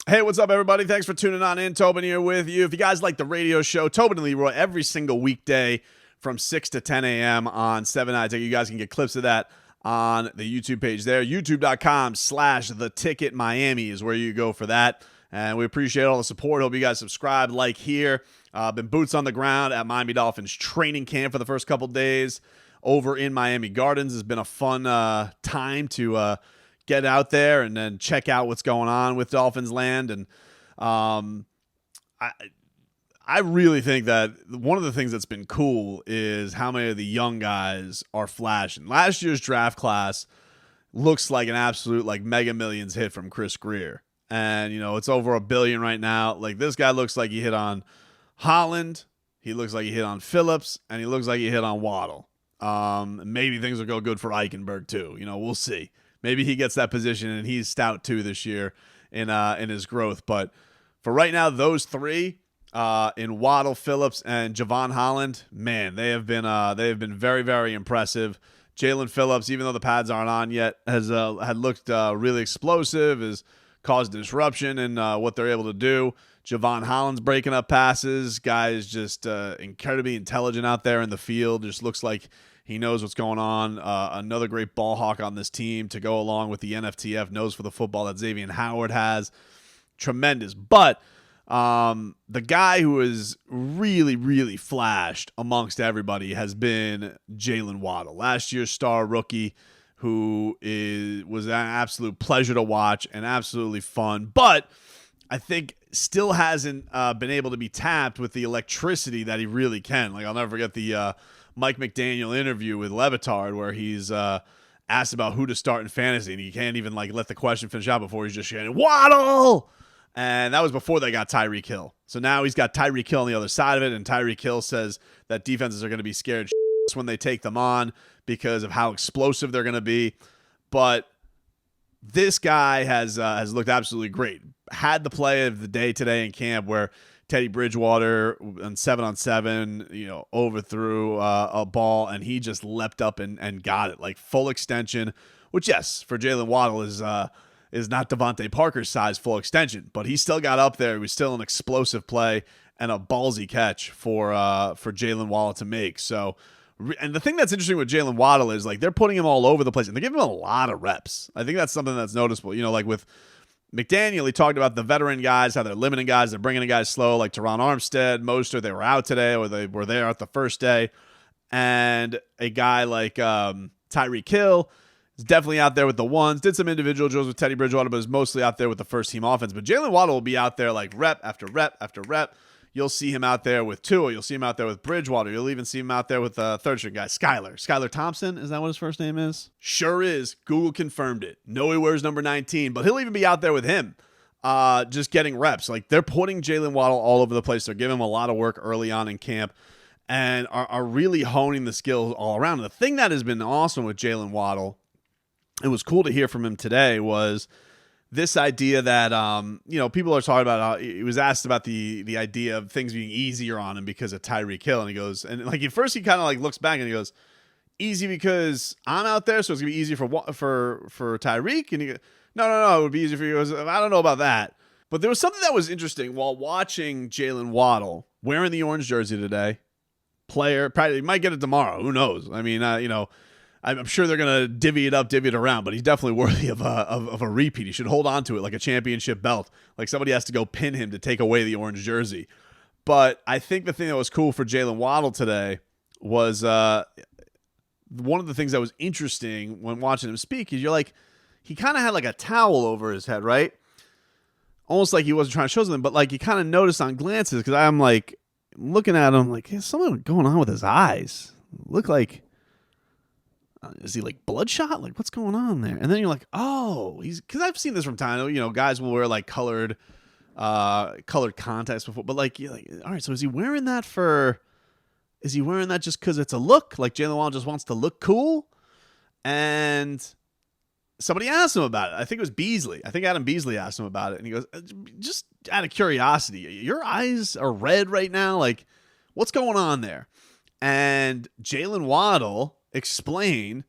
Hey, what's up, everybody? Thanks for tuning on in. Tobin here with you. If you guys like the radio show, Tobin and Leroy, every single weekday from 6 to 10 a.m. on 7 Nights. You guys can get clips of that on the YouTube page there. YouTube.com/theticketmiami is where you go for that. And we appreciate all the support. Hope you guys subscribe, like here. Been boots on the ground at Miami Dolphins training camp for the first couple days over in Miami Gardens. It's been a fun time to get out there and then check out what's going on with Dolphins land. And I really think that one of the things that's been cool is how many of the young guys are flashing. Last year's draft class looks like an absolute Mega Millions hit from Chris Greer. And, it's over $1 billion right now. This guy looks like he hit on Holland. He looks like he hit on Phillips, and he looks like he hit on Waddle. Maybe things will go good for Eichenberg too. We'll see. Maybe he gets that position and he's stout too this year in his growth. But for right now, those three in Waddle, Phillips, and Javon Holland, man, they have been very, very impressive. Jalen Phillips, even though the pads aren't on yet, had looked really explosive, has caused disruption in what they're able to do. Javon Holland's breaking up passes. Guy's just incredibly intelligent out there in the field. Just looks like he knows what's going on. Another great ball hawk on this team to go along with the NFTF nose for the football that Xavier Howard has. Tremendous. But the guy who has really, really flashed amongst everybody has been Jaylen Waddle, last year's star rookie, who was an absolute pleasure to watch and absolutely fun. But I think still hasn't been able to be tapped with the electricity that he really can. I'll never forget the Mike McDaniel interview with Levitard where he's asked about who to start in fantasy, and he can't even let the question finish out before he's just shouting, Waddle! And that was before they got Tyreek Hill. So now he's got Tyreek Hill on the other side of it, and Tyreek Hill says that defenses are going to be scared when they take them on because of how explosive they're going to be. But this guy has looked absolutely great. Had the play of the day today in camp where Teddy Bridgewater on 7-on-7, overthrew a ball, and he just leapt up and got it, full extension, which, yes, for Jaylen Waddle is not Devontae Parker's size full extension, but he still got up there. It was still an explosive play and a ballsy catch for Jaylen Waddle to make. So, and the thing that's interesting with Jaylen Waddle is they're putting him all over the place, and they're giving him a lot of reps. I think that's something that's noticeable. With McDaniel, he talked about the veteran guys, how they're limiting guys, they're bringing in guys slow, like Teron Armstead, Mostert, they were out today, or they were there at the first day. And a guy like Tyreek Hill is definitely out there with the ones, did some individual drills with Teddy Bridgewater, but is mostly out there with the first team offense. But Jaylen Waddle will be out there rep after rep after rep. You'll see him out there with Tua. You'll see him out there with Bridgewater. You'll even see him out there with third-string guy, Skylar Thompson. Is that what his first name is? Sure is. Google confirmed it. No, he wears number 19, but he'll even be out there with him just getting reps. They're putting Jaylen Waddle all over the place. They're giving him a lot of work early on in camp and are really honing the skills all around. And the thing that has been awesome with Jaylen Waddle, it was cool to hear from him today, was this idea that, people are talking about, he was asked about the idea of things being easier on him because of Tyreek Hill. And he goes, and at first he kind of looks back and he goes, easy because I'm out there, so it's going to be easy for Tyreek. And he goes, no, it would be easy for you. Goes, I don't know about that. But there was something that was interesting while watching Jaylen Waddle wearing the orange jersey today. Player, probably he might get it tomorrow. Who knows? I mean, I'm sure they're going to divvy it around, but he's definitely worthy of a repeat. He should hold on to it like a championship belt. Somebody has to go pin him to take away the orange jersey. But I think the thing that was cool for Jaylen Waddle today was one of the things that was interesting when watching him speak is he kind of had a towel over his head, right? Almost like he wasn't trying to show something, but you kind of noticed on glances, because I'm looking at him there's something going on with his eyes. Look like... is he bloodshot? What's going on there? And then you're oh, because I've seen this from time. Guys will wear colored contacts before, but you're all right. So is he wearing that just because it's a look? Jaylen Waddle just wants to look cool? And somebody asked him about it. I think it was Beasley. I think Adam Beasley asked him about it, and he goes, just out of curiosity, your eyes are red right now. What's going on there? And Jaylen Waddle explain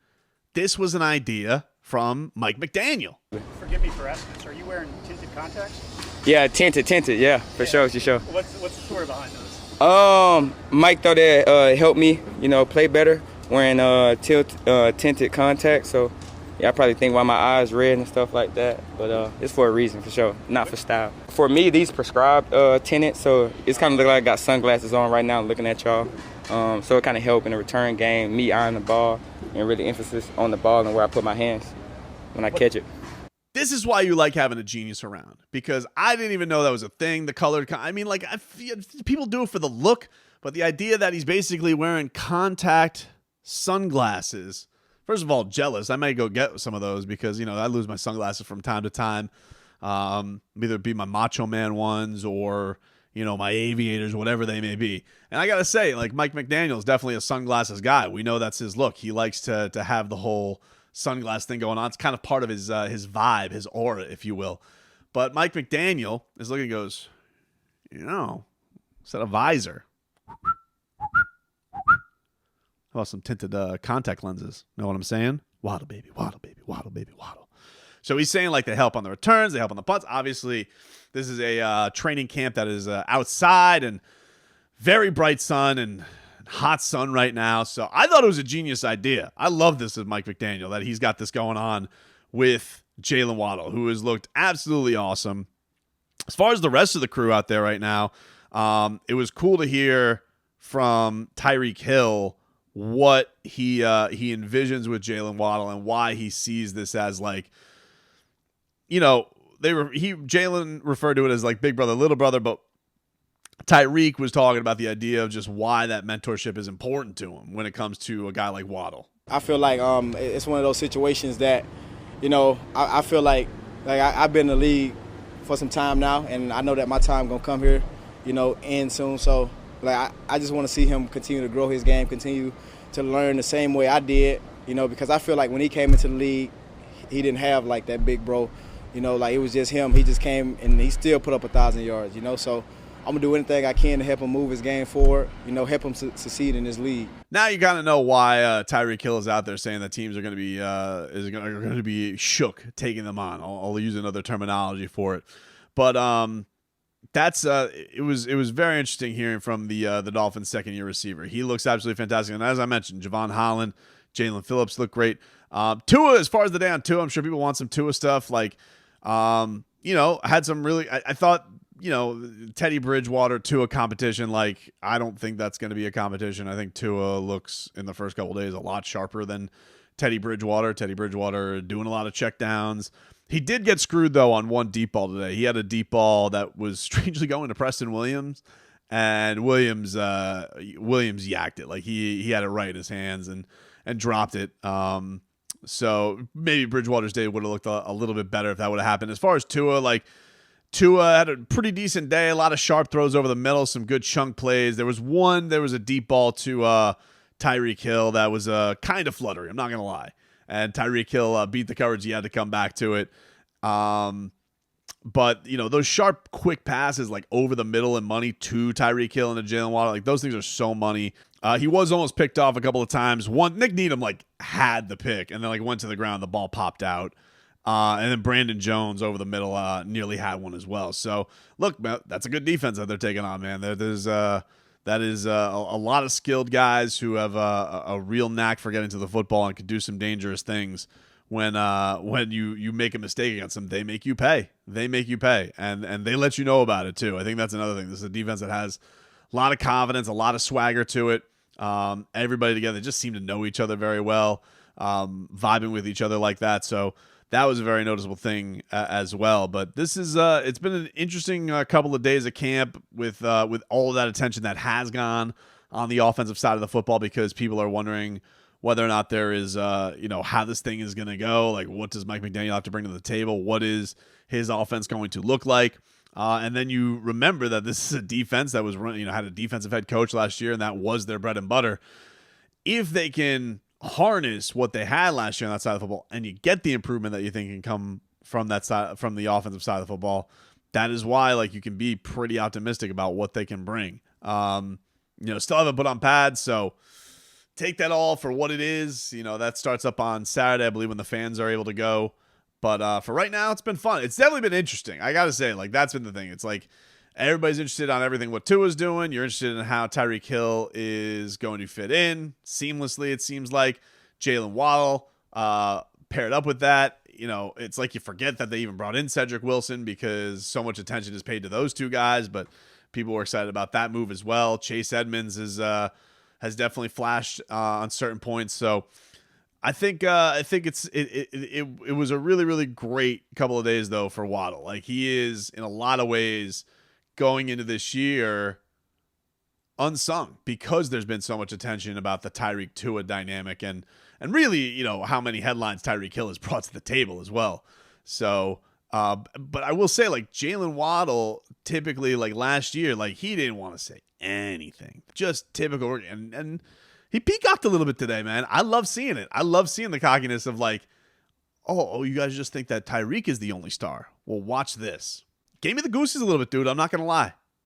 this was an idea from Mike McDaniel. Forgive me for asking this. Are you wearing tinted contacts? Yeah, tinted. Yeah, for sure. What's the story behind those? Mike thought that helped me, play better wearing tinted contacts. So yeah, I probably think why my eyes red and stuff like that. But it's for a reason, for sure, not for style. For me, these prescribed tinted, so it's kind of look like I got sunglasses on right now looking at y'all. So it kind of helped in the return game, me eyeing the ball, and really emphasis on the ball and where I put my hands when I catch it. This is why you like having a genius around, because I didn't even know that was a thing. The colored, I mean, like, I feel people do it for the look, but the idea that he's basically wearing contact sunglasses. First of all, jealous. I might go get some of those because, I lose my sunglasses from time to time. Either it be my Macho Man ones or, my aviators, whatever they may be. And I got to say, like, Mike McDaniel is definitely a sunglasses guy. We know that's his look. He likes to have the whole sunglass thing going on. It's kind of part of his vibe, his aura, if you will. But Mike McDaniel is looking and goes, instead of visor, how about some tinted contact lenses? Know what I'm saying? Waddle, baby, waddle, baby, waddle, baby, waddle. So he's saying, like, they help on the returns, they help on the punts. Obviously, this is a training camp that is outside and very bright sun and hot sun right now. So I thought it was a genius idea. I love this of Mike McDaniel, that he's got this going on with Jaylen Waddle, who has looked absolutely awesome. As far as the rest of the crew out there right now, it was cool to hear from Tyreek Hill what he envisions with Jaylen Waddle and why he sees this as, like, Jaylen referred to it as like big brother, little brother, but Tyreek was talking about the idea of just why that mentorship is important to him when it comes to a guy like Waddle. I feel like it's one of those situations that, I feel like I've been in the league for some time now, and I know that my time gonna come here, end soon. So, like, I just want to see him continue to grow his game, continue to learn the same way I did, because I feel like when he came into the league, he didn't have like that big bro, like it was just him. He just came and he still put up 1,000 yards, So I'm going to do anything I can to help him move his game forward, help him succeed in this league. Now you kind of know why Tyreek Hill is out there saying that teams are going to be shook taking them on. I'll use another terminology for it. But that's it was very interesting hearing from the Dolphins' second-year receiver. He looks absolutely fantastic. And as I mentioned, Javon Holland, Jalen Phillips look great. Tua, as far as the day on Tua, I'm sure people want some Tua stuff. Like, had some really – I thought – Teddy Bridgewater Tua competition, like, I don't think that's going to be a competition. I think Tua looks in the first couple of days a lot sharper than Teddy Bridgewater. Teddy Bridgewater doing a lot of checkdowns. He did get screwed, though, on one deep ball today. He had a deep ball that was strangely going to Preston Williams, and Williams yacked it. Like, he had it right in his hands and dropped it. So maybe Bridgewater's day would have looked a little bit better if that would have happened. As far as Tua, like, Tua had a pretty decent day, a lot of sharp throws over the middle, some good chunk plays. There was a deep ball to Tyreek Hill that was kind of fluttery, I'm not going to lie. And Tyreek Hill beat the coverage. He had to come back to it. But, those sharp, quick passes, like over the middle and money to Tyreek Hill and to Jaylen Waddle, like, those things are so money. He was almost picked off a couple of times. Nick Needham, like, had the pick and then, like, went to the ground. The ball popped out. And then Brandon Jones over the middle nearly had one as well. So, look, that's a good defense that they're taking on, man. That is a lot of skilled guys who have a real knack for getting to the football and can do some dangerous things. When you make a mistake against them, they make you pay. And they let you know about it, too. I think that's another thing. This is a defense that has a lot of confidence, a lot of swagger to it. Everybody together just seem to know each other very well, vibing with each other like that. So, that was a very noticeable thing as well. But this is it's been an interesting couple of days of camp with all of that attention that has gone on the offensive side of the football, because people are wondering whether or not there is how this thing is going to go. Like, what does Mike McDaniel have to bring to the table? What is his offense going to look like? And then you remember that this is a defense that was had a defensive head coach last year, and that was their bread and butter. If they can harness what they had last year on that side of the football, and you get the improvement that you think can come from that side, from the offensive side of the football, that is why, like, you can be pretty optimistic about what they can bring. Still haven't put on pads, so take that all for what it is. That starts up on Saturday, I believe, when the fans are able to go. But for right now, it's been fun. It's definitely been interesting. I got to say, like, that's been the thing. It's like everybody's interested on everything what Tua's doing. You're interested in how Tyreek Hill is going to fit in seamlessly, it seems like. Jaylen Waddle paired up with that. You know, it's like you forget that they even brought in Cedric Wilson because so much attention is paid to those two guys, but people were excited about that move as well. Chase Edmonds has definitely flashed on certain points. So I think it was a really, really great couple of days though for Waddle. Like, he is in a lot of ways going into this year unsung because there's been so much attention about the Tyreek Tua dynamic and really, you know, how many headlines Tyreek Hill has brought to the table as well. So, but I will say, like, Jaylen Waddle typically, like last year, like, he didn't want to say anything, just typical. And he peacocked a little bit today, man. I love seeing it. I love seeing the cockiness of like, oh, you guys just think that Tyreek is the only star. Well, watch this. Gave me the gooses a little bit, dude. I'm not going to lie.